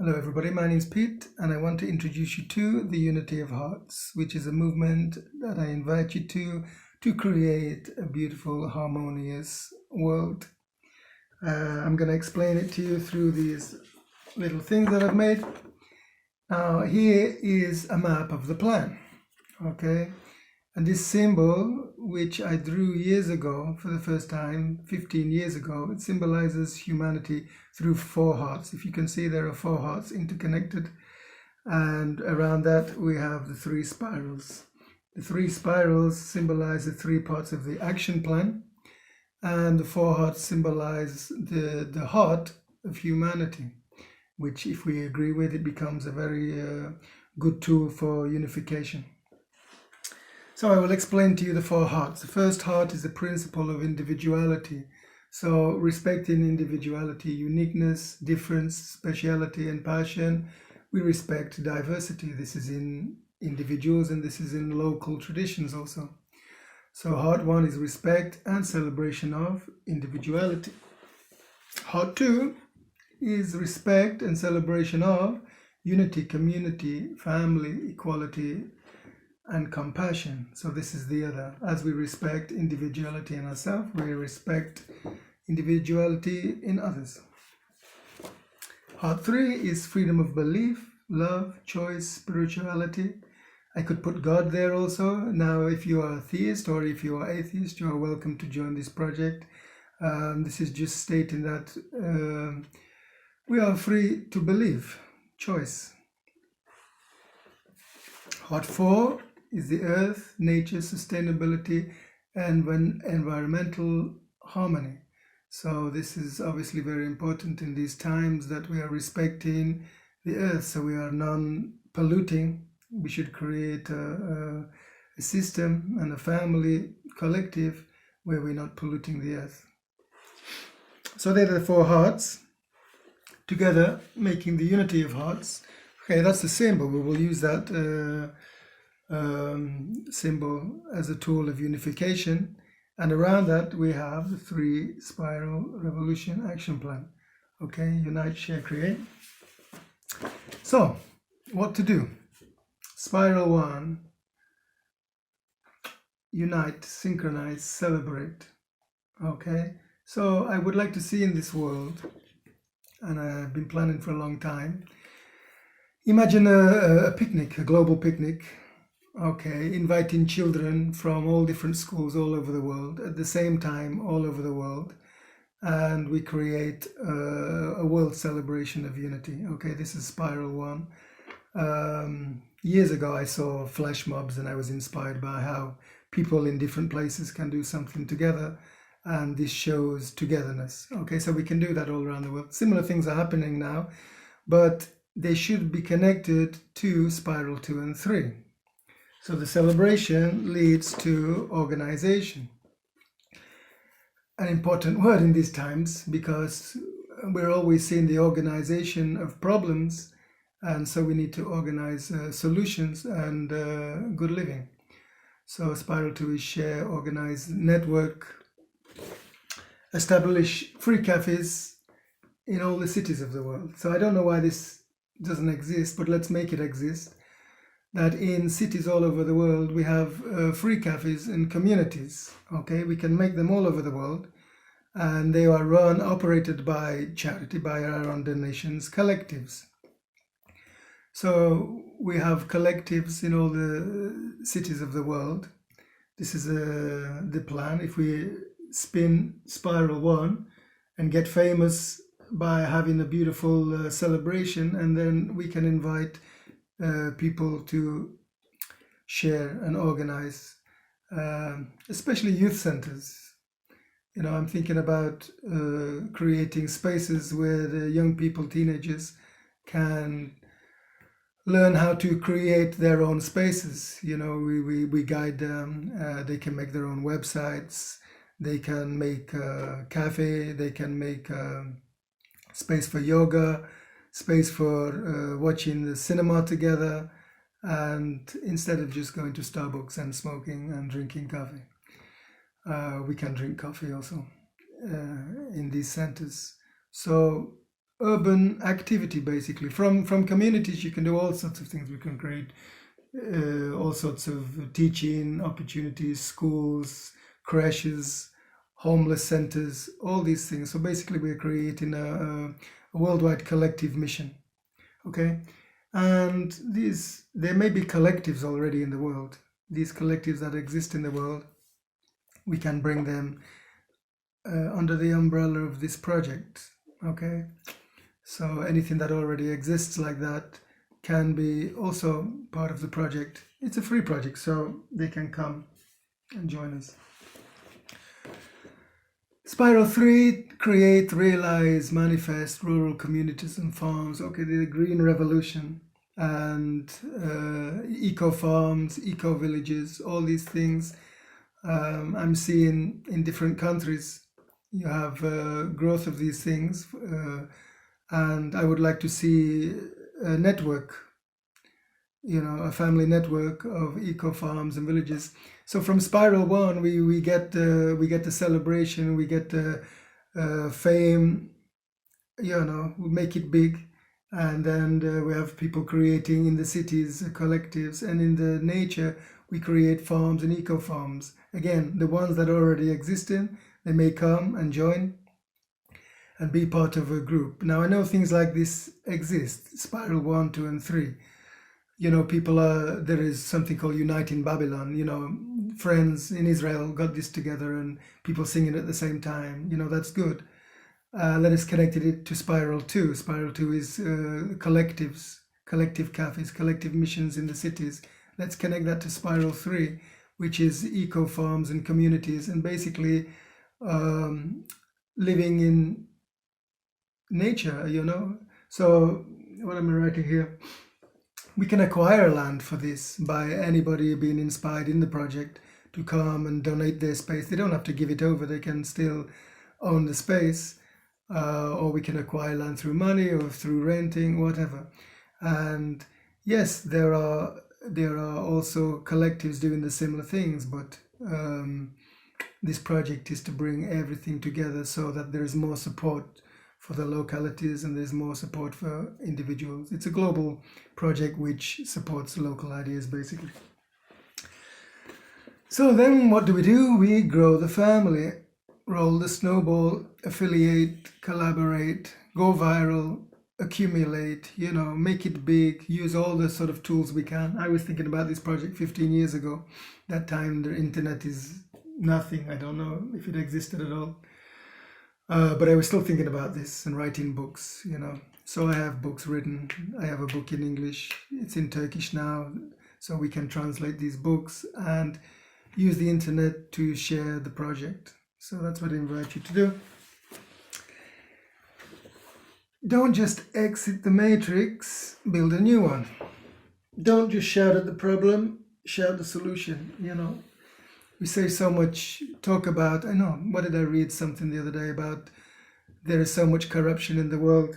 Hello everybody, my name is Pete and I want to introduce you to the Unity of Hearts, which is a movement that I invite you to create a beautiful, harmonious world. I'm going to explain it to you through these little things that I've made. Now here is a map of the plan, okay? And this symbol, which I drew years ago for the first time, 15 years ago, it symbolizes humanity through four hearts. If you can see, there are four hearts interconnected. And around that, we have the three spirals. The three spirals symbolize the three parts of the action plan. And the four hearts symbolize the heart of humanity, which, if we agree with, it becomes a very good tool for unification. So I will explain to you the four hearts. The first heart is the principle of individuality. So respecting individuality, uniqueness, difference, speciality, and passion, we respect diversity. This is in individuals and this is in local traditions also. So heart one is respect and celebration of individuality. Heart two is respect and celebration of unity, community, family, equality, and compassion. So this is the other. As we respect individuality in ourselves, we respect individuality in others. Heart three is freedom of belief, love, choice, spirituality. I could put God there also. Now, if you are a theist or if you are atheist, you are welcome to join this project. This is just stating that we are free to believe, choice. Heart four is the earth, nature, sustainability, and environmental harmony. So this is obviously very important in these times that we are respecting the earth, so we are non-polluting. We should create a system and a family collective where we're not polluting the earth. So they're the four hearts together, making the unity of hearts. Okay, that's the symbol. We will use that symbol as a tool of unification, and around that we have the three spiral revolution action plan. Okay, unite, share, create. So what to do? Spiral one, unite, synchronize, celebrate. Okay, so I would like to see in this world, and I've been planning for a long time, imagine a picnic, a global picnic. Okay, inviting children from all different schools all over the world at the same time, all over the world, and we create a world celebration of unity. Okay, this is spiral one. Years ago, I saw flash mobs, and I was inspired by how people in different places can do something together, and this shows togetherness. Okay, so we can do that all around the world. Similar things are happening now, but they should be connected to spiral 2 and 3. So the celebration leads to organization. An important word in these times, because we're always seeing the organization of problems, and so we need to organize solutions and good living. So spiral 2 is share, organize, network, establish free cafes in all the cities of the world. So I don't know why this doesn't exist, but let's make it exist. That in cities all over the world we have free cafes and communities. Okay, we can make them all over the world, and they are operated by charity, by our own donations, collectives. So we have collectives in all the cities of the world. This is the plan. If we spin spiral one and get famous by having a beautiful celebration, and then we can invite people to share and organize, especially youth centers. You know, I'm thinking about creating spaces where the young people, teenagers, can learn how to create their own spaces. You know, we guide them. They can make their own websites. They can make a cafe. They can make space for yoga, space for watching the cinema together, and instead of just going to Starbucks and smoking and drinking coffee, we can drink coffee also in these centers. So urban activity, basically. From communities, you can do all sorts of things. We can create all sorts of teaching opportunities, schools, crashes, homeless centers, all these things. So basically, we're creating a worldwide collective mission. Okay, and there may be collectives already in the world. These collectives that exist in the world, we can bring them under the umbrella of this project. Okay, so anything that already exists like that can be also part of the project. It's a free project, so they can come and join us. Spiral 3, create, realize, manifest rural communities and farms. Okay, the green revolution and eco farms, eco villages, all these things I'm seeing in different countries. You have growth of these things, and I would like to see a network, a family network of eco farms and villages. So from Spiral 1, we get the celebration, we get the fame, we make it big, and then we have people creating in the cities, collectives, and in the nature we create farms and eco farms. Again, the ones that already exist they may come and join and be part of a group. Now I know things like this exist, Spiral 1, 2, and 3. There is something called Uniting Babylon. Friends in Israel got this together and people singing at the same time. That's good. Let us connect it to Spiral 2. Spiral 2 is collectives, collective cafes, collective missions in the cities. Let's connect that to Spiral 3, which is eco farms and communities, and basically living in nature, So what am I writing here? We can acquire land for this by anybody being inspired in the project to come and donate their space. They don't have to give it over, they can still own the space, or we can acquire land through money or through renting, whatever. And yes, there are also collectives doing the similar things, but this project is to bring everything together so that there is more support for the localities and there's more support for individuals. It's a global project which supports local ideas, basically. So then what do? We grow the family, roll the snowball, affiliate, collaborate, go viral, accumulate, make it big, use all the sort of tools we can. I was thinking about this project 15 years ago. That time the internet is nothing. I don't know if it existed at all. But I was still thinking about this and writing books, So I have books written. I have a book in English. It's in Turkish now, so we can translate these books and use the internet to share the project. So that's what I invite you to do. Don't just exit the matrix, build a new one. Don't just shout at the problem, shout the solution, We say so much, talk about, what did I read something the other day about there is so much corruption in the world,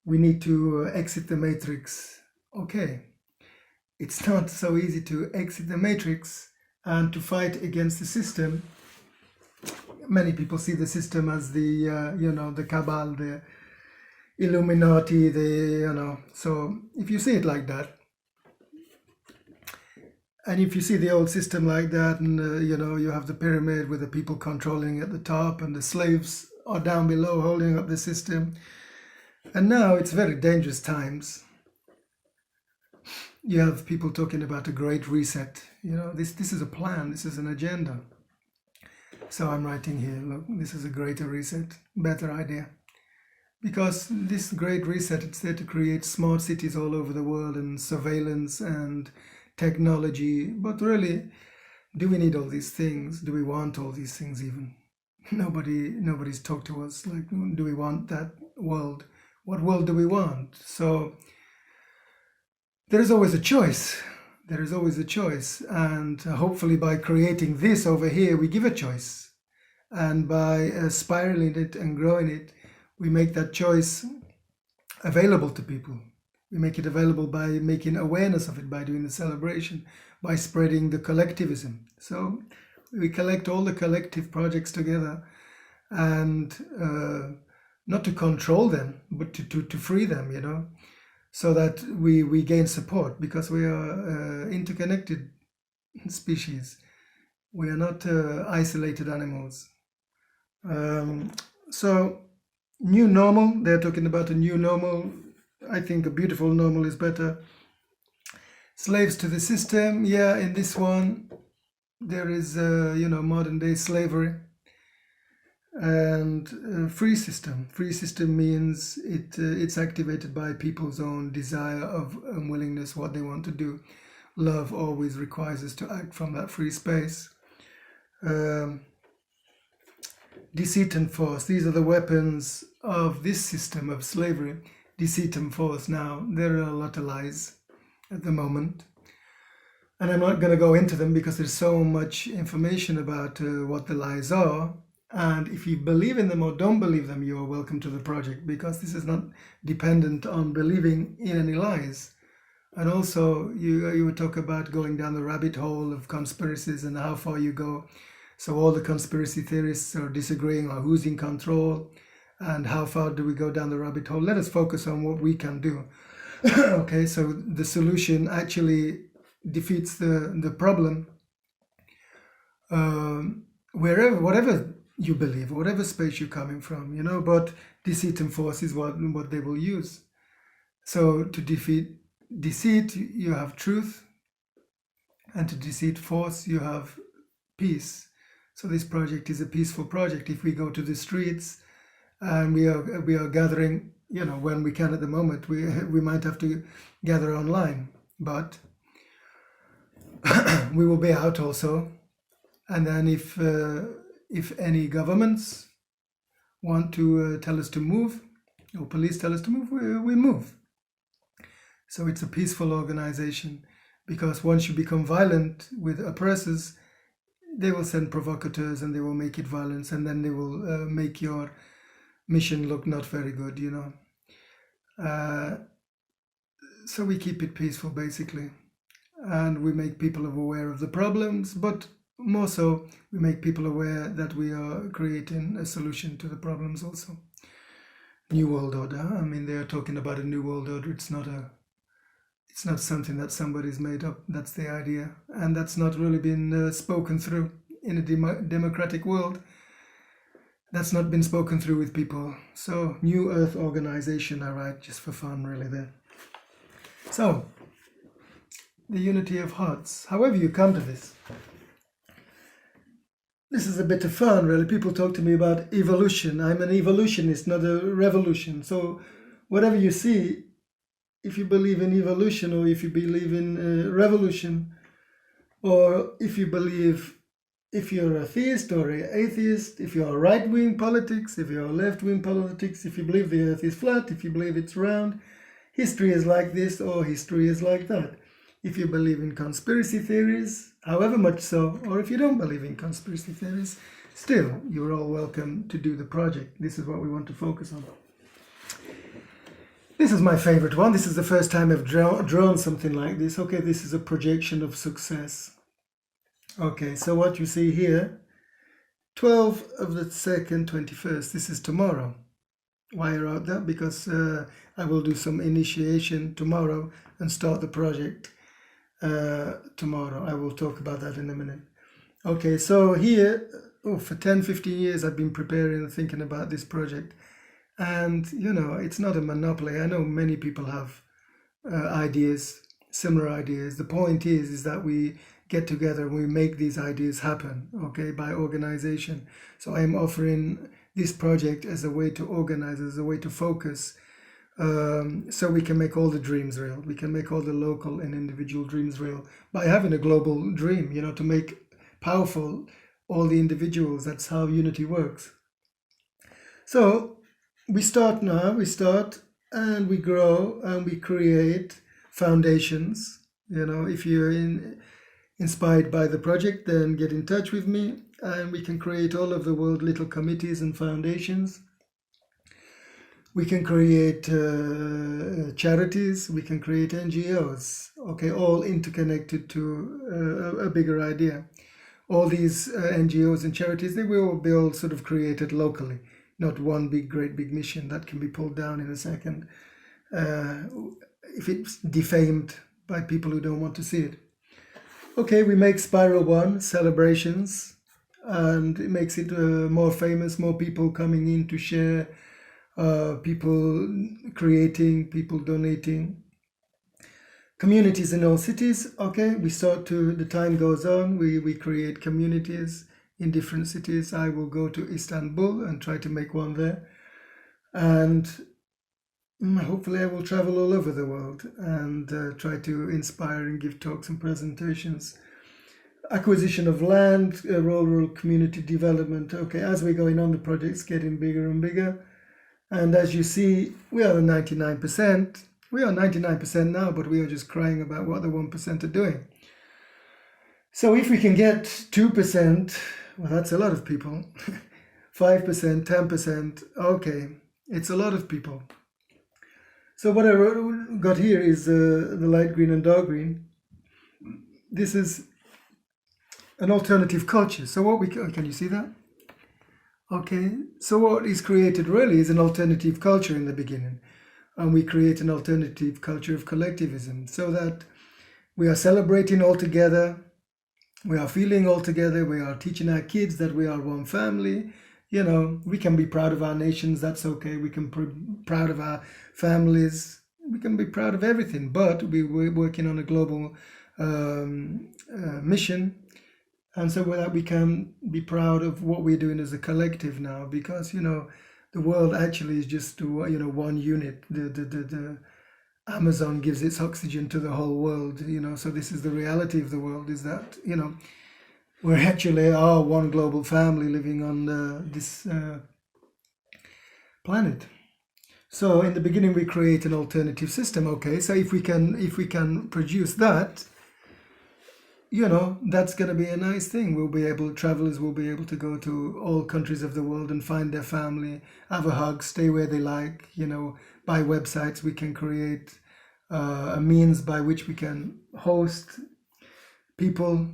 we need to exit the matrix. Okay, it's not so easy to exit the matrix and to fight against the system. Many people see the system as the, the cabal, the Illuminati, so if you see it like that, and if you see the old system like that, and you have the pyramid with the people controlling at the top and the slaves are down below holding up the system, and now it's very dangerous times. You have people talking about a great reset. This is a plan, this is an agenda. So I'm writing here, look, this is a greater reset, better idea. Because this great reset, it's there to create smart cities all over the world and surveillance and technology. But really, do we need all these things? Do we want all these things even? Nobody's talked to us like, do we want that world? What world do we want? So there is always a choice. There is always a choice. And hopefully by creating this over here, we give a choice. And by spiraling it and growing it, we make that choice available to people. We make it available by making awareness of it, by doing the celebration, by spreading the collectivism. So we collect all the collective projects together and not to control them, but to free them, so that we gain support, because we are interconnected species. We are not isolated animals. So new normal, they're talking about a new normal. I think a beautiful normal is better. Slaves to the system, yeah, in this one there is modern day slavery. And free system means it's activated by people's own desire of willingness, what they want to do. Love always requires us to act from that free space. Deceit and force, these are the weapons of this system of slavery. Deceit and force. Now, there are a lot of lies at the moment, and I'm not going to go into them because there's so much information about what the lies are. And if you believe in them or don't believe them, you are welcome to the project, because this is not dependent on believing in any lies. And also, you would talk about going down the rabbit hole of conspiracies and how far you go. So all the conspiracy theorists are disagreeing on who's in control and how far do we go down the rabbit hole. Let us focus on what we can do. Okay, so the solution actually defeats the problem. Whatever you believe, whatever space you're coming from, but deceit and force is what they will use. So to defeat deceit, you have truth, and to defeat force, you have peace. So this project is a peaceful project. If we go to the streets and we are gathering, when we can at the moment, we might have to gather online, but we will be out also. And then if any governments want to tell us to move, or police tell us to move, we move. So it's a peaceful organization, because once you become violent with oppressors, they will send provocateurs and they will make it violence, and then they will make your mission look not very good, So we keep it peaceful, basically. And we make people aware of the problems, but more so, we make people aware that we are creating a solution to the problems also. New World Order. I mean, they are talking about a New World Order. It's not something that somebody's made up. That's the idea. And that's not really been spoken through in a democratic world. That's not been spoken through with people. So, New Earth Organization, all right, just for fun, really, there. So, the unity of hearts. However you come to this. This is a bit of fun, really. People talk to me about evolution. I'm an evolutionist, not a revolution. So, whatever you see, if you believe in evolution, or if you believe in revolution, or if you're a theist or an atheist, if you're right-wing politics, if you're left-wing politics, if you believe the earth is flat, if you believe it's round, history is like this or history is like that. If you believe in conspiracy theories, however much so, or if you don't believe in conspiracy theories, still, you're all welcome to do the project. This is what we want to focus on. This is my favorite one. This is the first time I've drawn something like this. Okay, this is a projection of success. Okay, so what you see here, 12 of the 2nd, 21st, this is tomorrow. Why I wrote that? Because I will do some initiation tomorrow and start the project tomorrow. I will talk about that in a minute. Okay, so here, for 10, 15 years, I've been preparing and thinking about this project. And, it's not a monopoly. I know many people have ideas, similar ideas. The point is that we get together and we make these ideas happen, okay, by organization. So I'm offering this project as a way to organize, as a way to focus, so we can make all the dreams real. We can make all the local and individual dreams real by having a global dream, to make powerful all the individuals. That's how unity works. So we start and we grow and we create foundations. If you're inspired by the project, then get in touch with me and we can create all over the world little committees and foundations. We can create charities, we can create NGOs, okay, all interconnected to a bigger idea. All these NGOs and charities, they will be all sort of created locally. not one great big mission that can be pulled down in a second if it's defamed by people who don't want to see it. Okay, we make Spiral 1 celebrations, and it makes it more famous, more people coming in to share, people creating, people donating. Communities in all cities. Okay, we start to, the time goes on, we create communities in different cities. I will go to Istanbul and try to make one there, and hopefully I will travel all over the world and try to inspire and give talks and presentations. Acquisition of land, rural community development. Okay, as we're going on, the project's getting bigger and bigger, and as you see, we are the 99%. We are 99% now, but we are just crying about what the 1% are doing. So if we can get 2%, well, that's a lot of people. 5%, 10%, okay, it's a lot of people. So what I got here is the light green and dark green. This is an alternative culture. So what can you see that? Okay, so what is created really is an alternative culture in the beginning. And we create an alternative culture of collectivism so that we are celebrating all together, we are feeling all together, we are teaching our kids that we are one family. You know, we can be proud of our nations, that's okay. We can be proud of our families, we can be proud of everything, but we're working on a global mission. And so with that, we can be proud of what we're doing as a collective now, because, you know, the world actually is just, you know, one unit. The Amazon gives its oxygen to the whole world, you know, so this is the reality of the world, is that, you know, we're actually one global family living on this planet. So in the beginning, we create an alternative system. Okay, so if we can produce that, you know, that's going to be a nice thing. Travelers will be able to go to all countries of the world and find their family, have a hug, stay where they like, you know. By websites, we can create a means by which we can host people,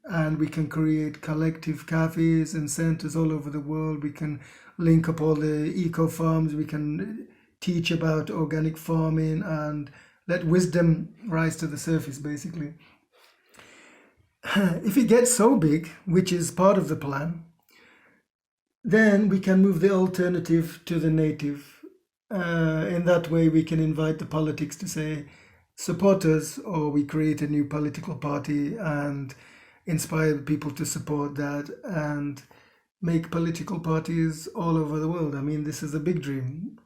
and we can create collective cafes and centers all over the world. We can link up all the eco farms. We can teach about organic farming and let wisdom rise to the surface, basically. If it gets so big, which is part of the plan, then we can move the alternative to the native. In that way, we can invite the politics to say, support us, or we create a new political party and inspire people to support that and make political parties all over the world. I mean, this is a big dream.